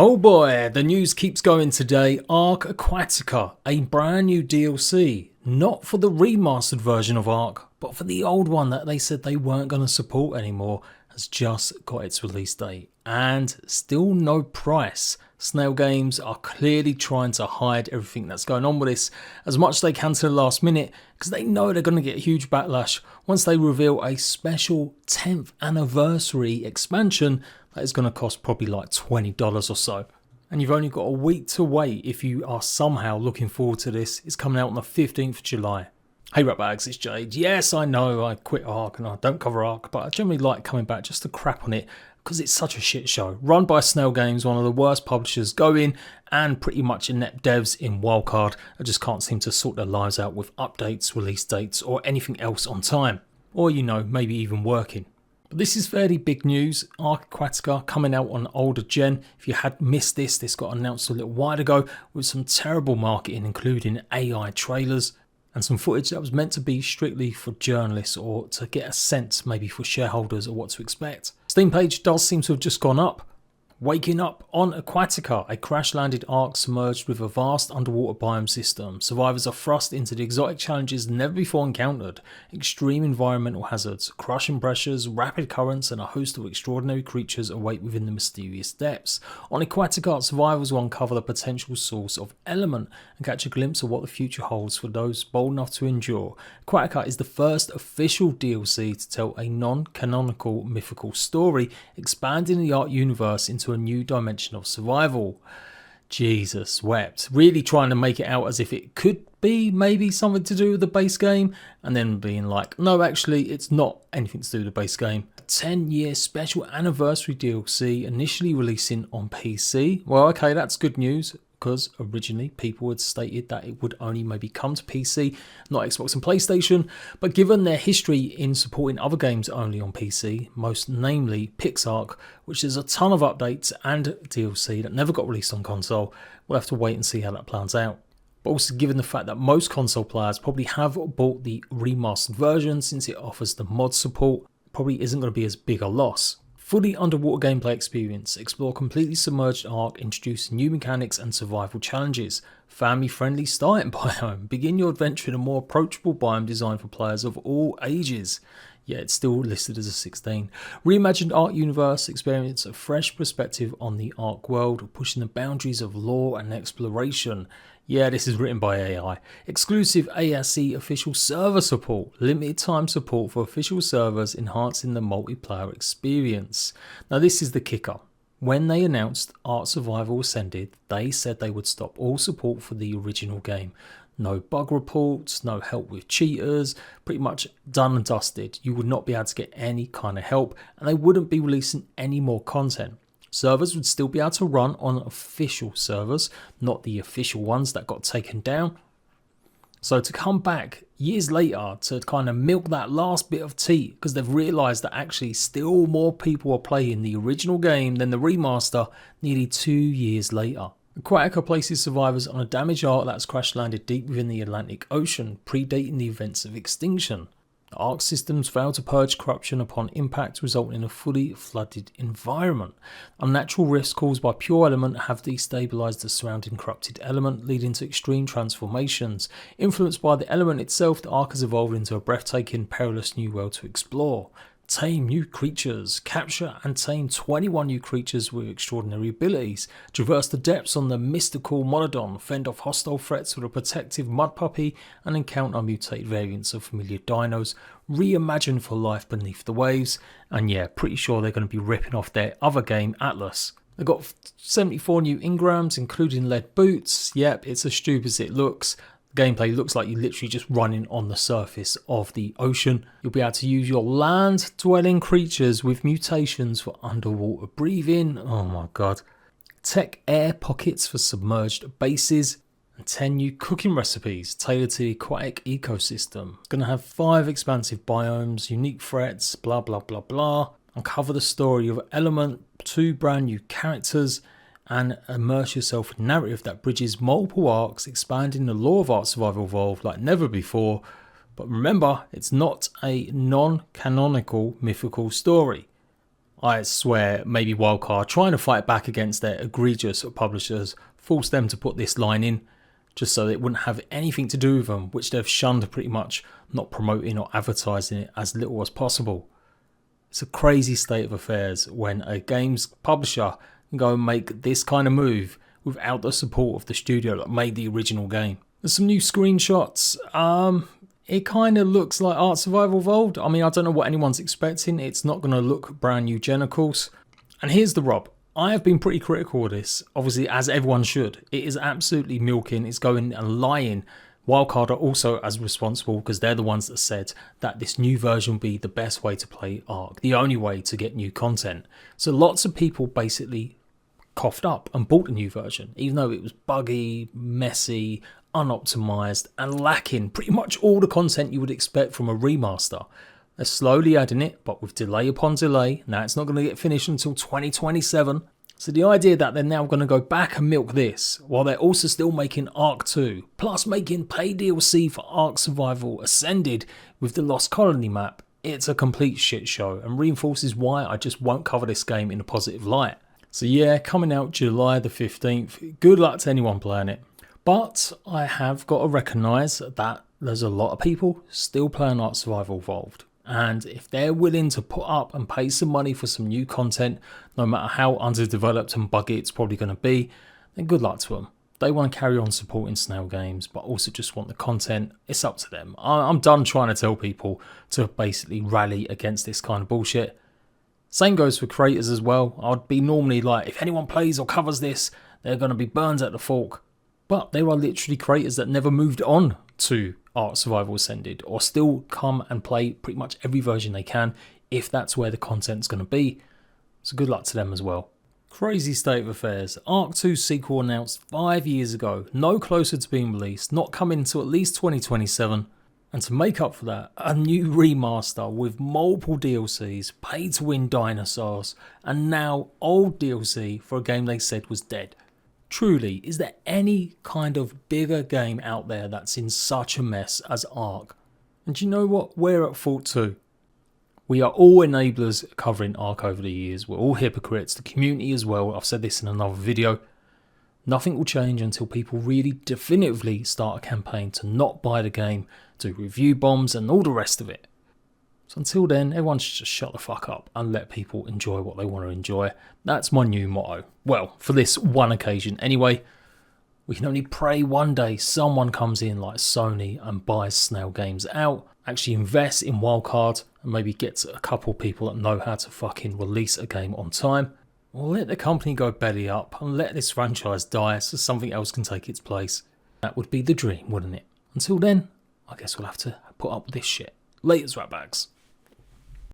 Oh boy, the news keeps going today. ARK Aquatica, a brand new DLC, not for the remastered version of ARK, but for the old one that they said they weren't going to support anymore, has just got its release date and still no price. Snail Games are clearly trying to hide everything that's going on with this as much as they can to the last minute, because they know they're going to get a huge backlash once they reveal a special 10th anniversary expansion that is going to cost probably like $20 or so. And you've only got a week to wait if you are somehow looking forward to this. It's coming out on the 15th of July. Hey Ratbags, it's Jade. Yes, I know I quit ARK and I don't cover ARK, but I generally like coming back just to crap on it because it's such a shit show. Run by Snail Games, one of the worst publishers going, and pretty much inept devs in Wildcard that just can't seem to sort their lives out with updates, release dates, or anything else on time. Or, you know, maybe even working. But this is fairly big news. ARK Aquatica coming out on older gen. If you had missed this got announced a little while ago with some terrible marketing, including AI trailers and some footage that was meant to be strictly for journalists or to get a sense maybe for shareholders of what to expect. Steam page does seem to have just gone up. Waking up on Aquatica, a crash-landed ARK submerged with a vast underwater biome system. Survivors are thrust into the exotic challenges never before encountered. Extreme environmental hazards, crushing pressures, rapid currents, and a host of extraordinary creatures await within the mysterious depths. On Aquatica, survivors will uncover the potential source of element and catch a glimpse of what the future holds for those bold enough to endure. Aquatica is the first official DLC to tell a non-canonical mythical story, expanding the ARK universe into a new dimension of survival. Jesus wept. Really trying to make it out as if it could be maybe something to do with the base game, and then being like, no, actually it's not anything to do with the base game. A 10-year special anniversary DLC initially releasing on PC. Well, okay, that's good news, because originally people had stated that it would only maybe come to PC, not Xbox and PlayStation, but given their history in supporting other games only on PC, most namely PixARK, which is a ton of updates and DLC that never got released on console, we'll have to wait and see how that plans out. But also given the fact that most console players probably have bought the remastered version since it offers the mod support, probably isn't going to be as big a loss. Fully underwater gameplay experience, explore completely submerged ARK, introduce new mechanics and survival challenges. Family friendly starting biome, begin your adventure in a more approachable biome designed for players of all ages. Yeah, it's still listed as a 16. Reimagined ARK universe, experience a fresh perspective on the ARK world, pushing the boundaries of lore and exploration. Yeah, this is written by AI. Exclusive ARC official server support. Limited time support for official servers, enhancing the multiplayer experience. Now this is the kicker. When they announced ARK Survival Ascended, they said they would stop all support for the original game. No bug reports, no help with cheaters, pretty much done and dusted. You would not be able to get any kind of help, and they wouldn't be releasing any more content. Servers would still be able to run on official servers, not the official ones that got taken down. So to come back years later to kind of milk that last bit of tea, because they've realised that actually still more people are playing the original game than the remaster nearly 2 years later. Aquatica places survivors on a damaged ARK that's crash landed deep within the Atlantic Ocean, predating the events of extinction. The ARK systems fail to purge corruption upon impact, resulting in a fully flooded environment. Unnatural rifts caused by pure element have destabilised the surrounding corrupted element, leading to extreme transformations. Influenced by the element itself, the ARK has evolved into a breathtaking, perilous new world to explore. Tame new creatures. Capture and tame 21 new creatures with extraordinary abilities. Traverse the depths on the mystical Monodon. Fend off hostile threats with a protective mud puppy and encounter mutated variants of familiar dinos. Reimagined for life beneath the waves. And yeah, pretty sure they're going to be ripping off their other game, Atlas. They've got 74 new engrams, including lead boots. Yep, it's as stupid as it looks. Gameplay looks like you're literally just running on the surface of the ocean. You'll be able to use your land dwelling creatures with mutations for underwater breathing. Oh my god. Tech air pockets for submerged bases. And 10 new cooking recipes tailored to the aquatic ecosystem. It's going to have 5 expansive biomes, unique threats, blah blah blah blah. Uncover the story of Element, 2 brand new characters, and immerse yourself in a narrative that bridges multiple arcs, expanding the lore of ARK Survival Evolved like never before. But remember, it's not a non-canonical mythical story. I swear maybe Wildcard trying to fight back against their egregious publishers forced them to put this line in just so it wouldn't have anything to do with them, which they've shunned pretty much, not promoting or advertising it as little as possible. It's a crazy state of affairs when a games publisher can go and make this kind of move without the support of the studio that made the original game. There's some new screenshots. It kind of looks like Ark Survival Evolved. I mean, I don't know what anyone's expecting. It's not going to look brand new gen, of course. And here's the rub. I have been pretty critical of this, obviously, as everyone should. It is absolutely milking. It's going and lying. Wildcard are also as responsible because they're the ones that said that this new version will be the best way to play Ark, the only way to get new content. So lots of people basically coughed up and bought a new version, even though it was buggy, messy, unoptimized and lacking pretty much all the content you would expect from a remaster. They're slowly adding it, but with delay upon delay. Now it's not going to get finished until 2027. So the idea that they're now going to go back and milk this while they're also still making Ark 2, plus making paid DLC for Ark Survival Ascended with the Lost Colony map, it's a complete shit show and reinforces why I just won't cover this game in a positive light. So yeah, coming out July the 15th, good luck to anyone playing it. But I have got to recognise that there's a lot of people still playing Ark Survival Evolved. And if they're willing to put up and pay some money for some new content, no matter how underdeveloped and buggy it's probably going to be, then good luck to them. They want to carry on supporting Snail Games, but also just want the content. It's up to them. I'm done trying to tell people to basically rally against this kind of bullshit. Same goes for creators as well. I'd be normally like, if anyone plays or covers this, they're going to be burned at the fork. But there are literally creators that never moved on to Ark Survival Ascended or still come and play pretty much every version they can if that's where the content's going to be. So good luck to them as well. Crazy state of affairs. Ark 2 sequel announced 5 years ago, no closer to being released, not coming until at least 2027. And to make up for that, a new remaster with multiple DLCs, pay to win dinosaurs, and now old DLC for a game they said was dead. Truly, is there any kind of bigger game out there that's in such a mess as Ark? And do you know what? We're at fault too. We are all enablers covering Ark over the years. We're all hypocrites. The community as well. I've said this in another video. Nothing will change until people really definitively start a campaign to not buy the game, to review bombs and all the rest of it. So until then, everyone should just shut the fuck up and let people enjoy what they want to enjoy. That's my new motto. Well, for this one occasion anyway. We can only pray one day someone comes in like Sony and buys Snail Games out, actually invests in Wildcard and maybe gets a couple people that know how to fucking release a game on time. Or let the company go belly up and let this franchise die so something else can take its place. That would be the dream, wouldn't it? Until then, I guess we'll have to put up with this shit. Laters, ratbags.